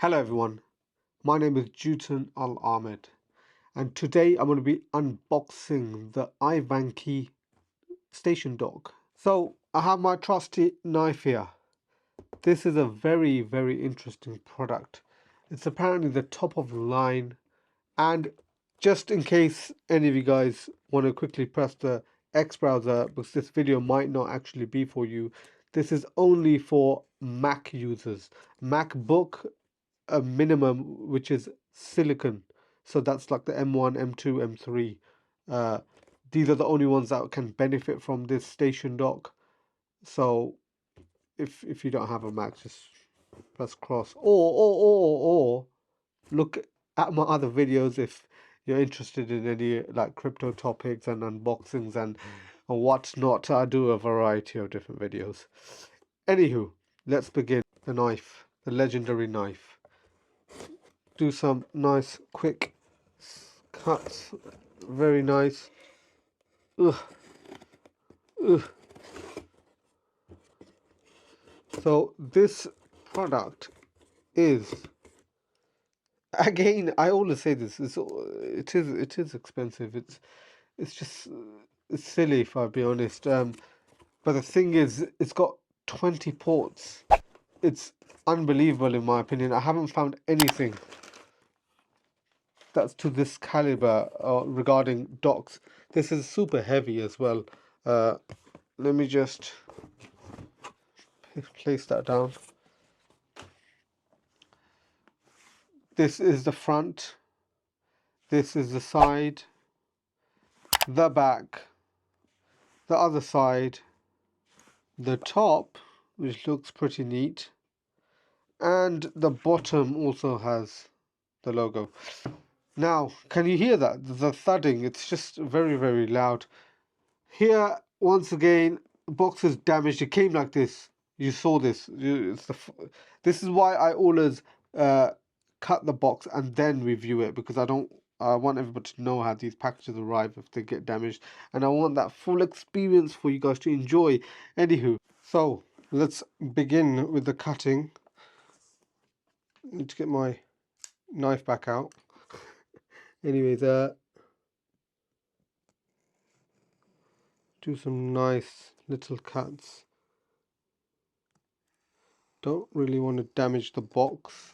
Hello everyone, my name is Jutan Al Ahmed and today I'm going to be unboxing the Ivanky station dock. So I have my trusty knife here. This is a very interesting product. It's apparently the top of the line, and just in case any of you guys want to quickly press the X browser, because this video might not actually be for you, this is only for Mac users. Macbook a minimum, which is silicon, so that's like the M1, M2, M3. These are the only ones that can benefit from this station dock. So if you don't have a Mac, just press cross, or look at my other videos if you're interested in any like crypto topics and unboxings and whatnot. I do a variety of different videos. Anywho, let's begin. The knife, the legendary knife. Do some nice quick cuts. Very nice. Ugh. Ugh. So this product is, again, I always say this, it is expensive. It's just it's silly, if I'll be honest. But the thing is, it's got 20 ports. It's unbelievable in my opinion. I haven't found anything that's to this caliber regarding docks. This is super heavy as well. Let me just place that down. This is the front, this is the side, the back, the other side, the top, which looks pretty neat, and the bottom also has the logo. Now, can you hear that? The thudding, it's just very loud. Here, once again, the box is damaged. It came like this. You saw this. This is why I always cut the box and then review it, because I want everybody to know how these packages arrive if they get damaged, and I want that full experience for you guys to enjoy. Anywho, so let's begin with the cutting. I need to get my knife back out. Anyways, do some nice little cuts. Don't really want to damage the box.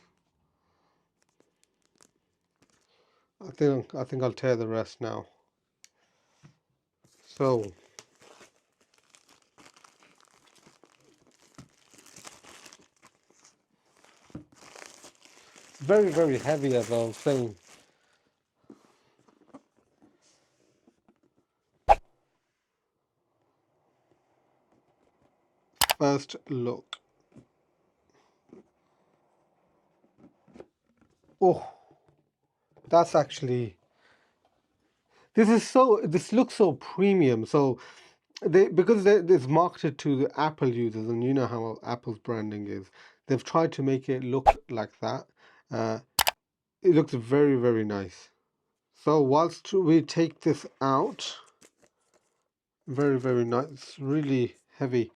I think I'll tear the rest now. So very heavy, as I was saying. First look. Oh, that's actually, this looks so premium. So because it's marketed to the Apple users, and you know how Apple's branding is, they've tried to make it look like that. It looks very nice. So whilst we take this out, very nice, really heavy.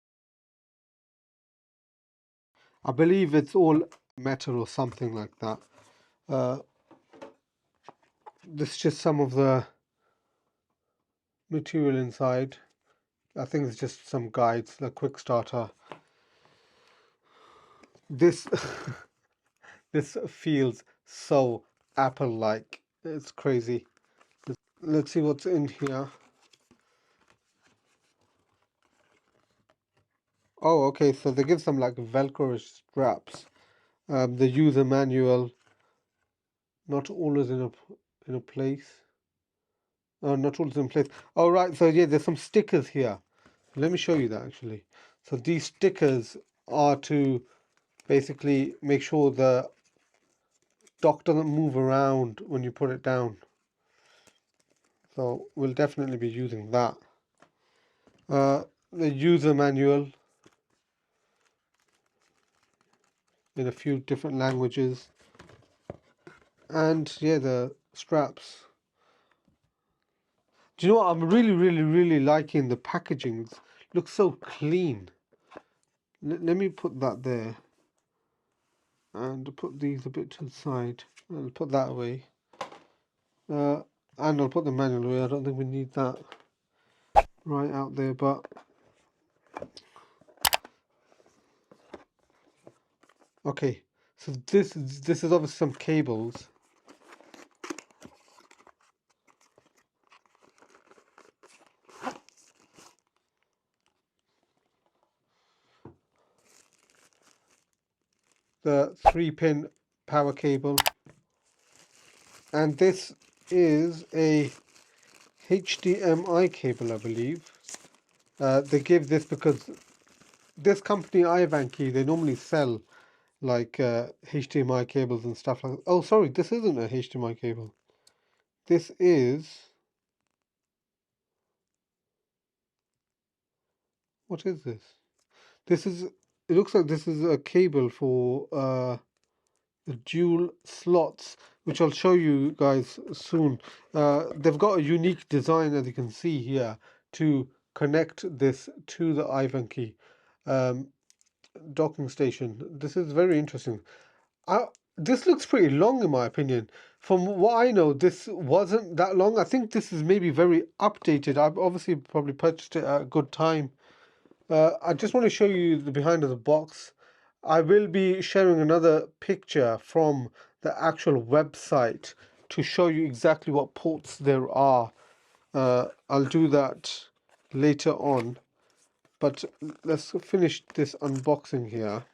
I believe it's all metal or something like that. This is just some of the material inside. I think it's just some guides, a quick starter. This this feels so Apple-like. It's crazy. Let's see what's in here. Oh, okay, so they give some like Velcro straps. The user manual, not always in a place. Not always in place. Oh, right, so yeah, there's some stickers here. Let me show you that actually. So these stickers are to basically make sure the dock doesn't move around when you put it down. So we'll definitely be using that. The user manual in a few different languages. And yeah, the straps. Do you know what? I'm really liking the packaging. It looks so clean. Let me put that there. and put these a bit to the side and put that away. And I'll put the manual away. I don't think we need that right out there, but okay. So this is obviously some cables. The 3-pin power cable, and this is a HDMI cable, I believe. They give this because this company Ivanky, they normally sell like HDMI cables and stuff like that. Oh, sorry, this isn't a HDMI cable. This is, what is this? This is, it looks like this is a cable for the dual slots, which I'll show you guys soon. They've got a unique design, as you can see here, to connect this to the Ivanky docking station. This is very interesting. This looks pretty long in my opinion. From what I know, this wasn't that long. I think this is maybe very updated. I've obviously probably purchased it at a good time. I just want to show you the behind of the box. I will be sharing another picture from the actual website to show you exactly what ports there are. I'll do that later on. But let's finish this unboxing here.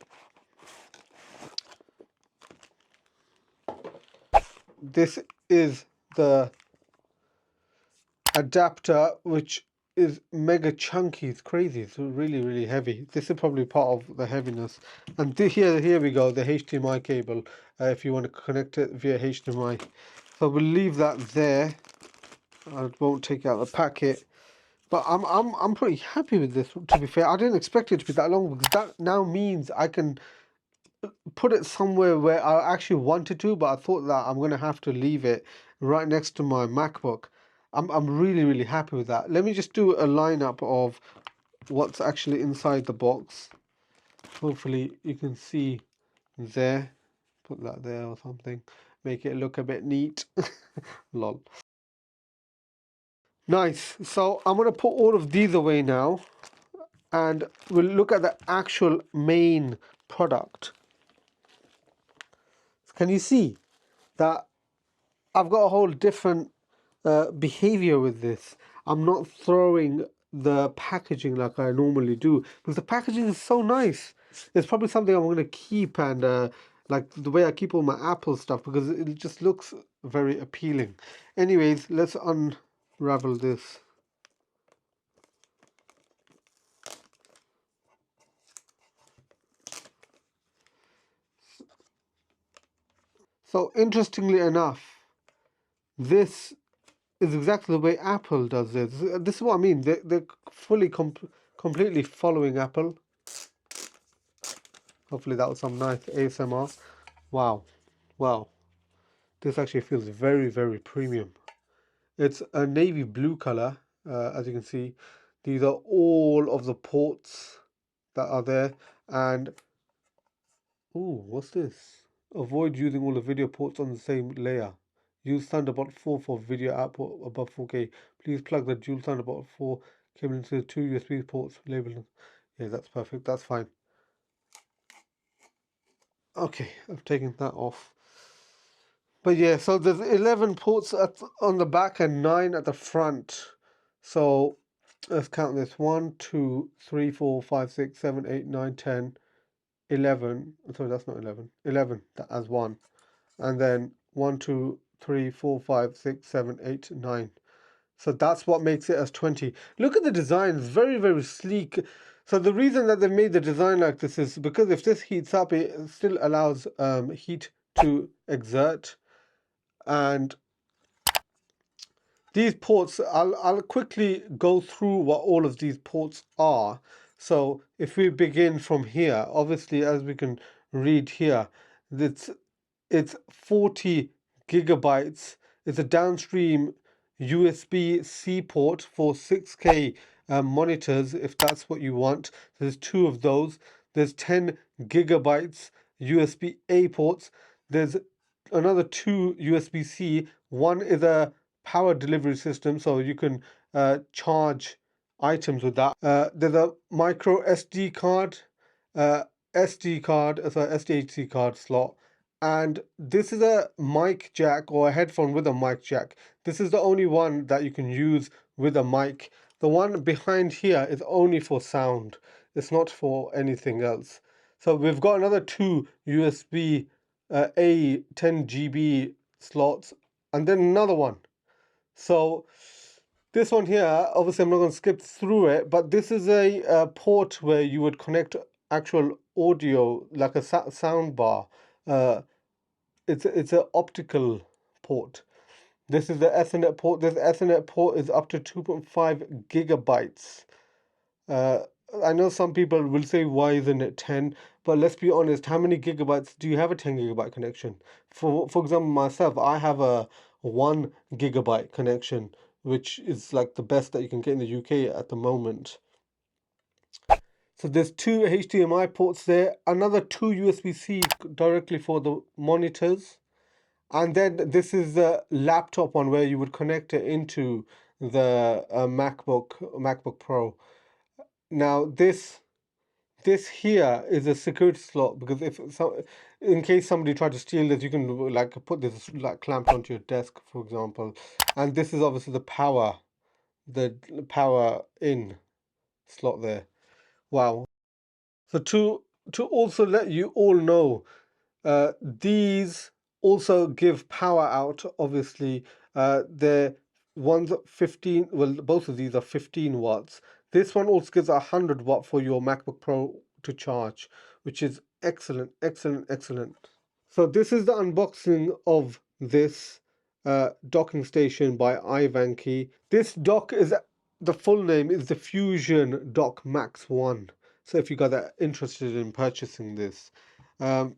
This is the adapter, which is mega chunky. It's crazy. It's really, really heavy. This is probably part of the heaviness. And here we go, the HDMI cable, if you want to connect it via HDMI. So we'll leave that there. I won't take out the packet. But I'm pretty happy with this, to be fair. I didn't expect it to be that long, because that now means I can put it somewhere where I actually wanted to, but I thought that I'm going to have to leave it right next to my MacBook. I'm really, really happy with that. Let me just do a lineup of what's actually inside the box. Hopefully you can see there. Put that there or something. Make it look a bit neat. Lol. Nice. So I'm going to put all of these away now, and we'll look at the actual main product. Can you see that I've got a whole different behavior with this? I'm not throwing the packaging like I normally do, because the packaging is so nice. It's probably something I'm going to keep, and like the way I keep all my Apple stuff, because it just looks very appealing. Anyways, let's unravel this. So interestingly enough, this is exactly the way Apple does it. This is what I mean. They're fully completely following Apple. Hopefully that was some nice ASMR. Wow. Wow. This actually feels very, very premium. It's a navy blue color, as you can see. These are all of the ports that are there. And, ooh, what's this? Avoid using all the video ports on the same layer. Use Thunderbolt 4 for video output above 4K. Please plug the dual Thunderbolt 4 cable into the 2 USB ports labeled. Yeah, that's perfect. That's fine. Okay, I've taken that off. But yeah, so there's 11 ports on the back and 9 at the front. So let's count this. 1, 2, 3, 4, 5, 6, 7, 8, 9, 10, 11. Sorry, that's not 11. 11 as one. And then 1, 2, 3, 4, 5, 6, 7, 8, 9. So that's what makes it as 20. Look at the design. It's very, very sleek. So the reason that they made the design like this is because if this heats up, it still allows heat to exert. And these ports, I'll quickly go through what all of these ports are. So if we begin from here, obviously, as we can read here, it's 40 gigabytes. It's a downstream USB-C port for 6K monitors, if that's what you want. There's 2 of those. There's 10 gigabytes USB-A ports. There's another two USB-C. One is a power delivery system, so you can charge items with that. There's a micro SD card, SDHC card slot, and this is a mic jack or a headphone with a mic jack. This is the only one that you can use with a mic. The one behind here is only for sound. It's not for anything else. So we've got another two USB A 10 GB slots, and then another one. So this one here, obviously I'm not going to skip through it, but this is a port where you would connect actual audio, like a sound bar. It's an optical port. This is the Ethernet port. This Ethernet port is up to 2.5 gigabytes. Uh, I know some people will say, why isn't it 10? But let's be honest, how many gigabytes do you have a 10 gigabyte connection? For example, myself, I have a 1 gigabyte connection, which is like the best that you can get in the UK at the moment. So there's two HDMI ports there, another two USB-C directly for the monitors. And then this is the laptop one where you would connect it into the MacBook Pro. Now this here is a security slot, because if so, in case somebody tried to steal this, you can like put this like clamped onto your desk, for example. And this is obviously the power in slot there. Wow. So to also let you all know, these also give power out. Obviously, they're one's 15. Well, both of these are 15 watts. This one also gives 100 watt for your MacBook Pro to charge, which is excellent, excellent, excellent. So this is the unboxing of this docking station by Ivanky. This dock is, the full name is the Fusion Dock Max 1. So if you guys are interested in purchasing this, I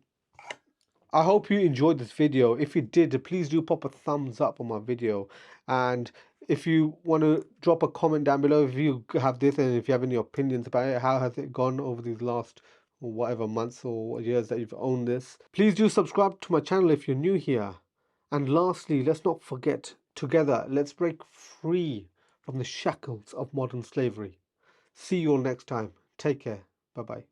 hope you enjoyed this video. If you did, please do pop a thumbs up on my video. And if you want to drop a comment down below if you have this and if you have any opinions about it, how has it gone over these last whatever months or years that you've owned this. Please do subscribe to my channel if you're new here. And lastly, let's not forget, together, let's break free from the shackles of modern slavery. See you all next time. Take care. Bye-bye.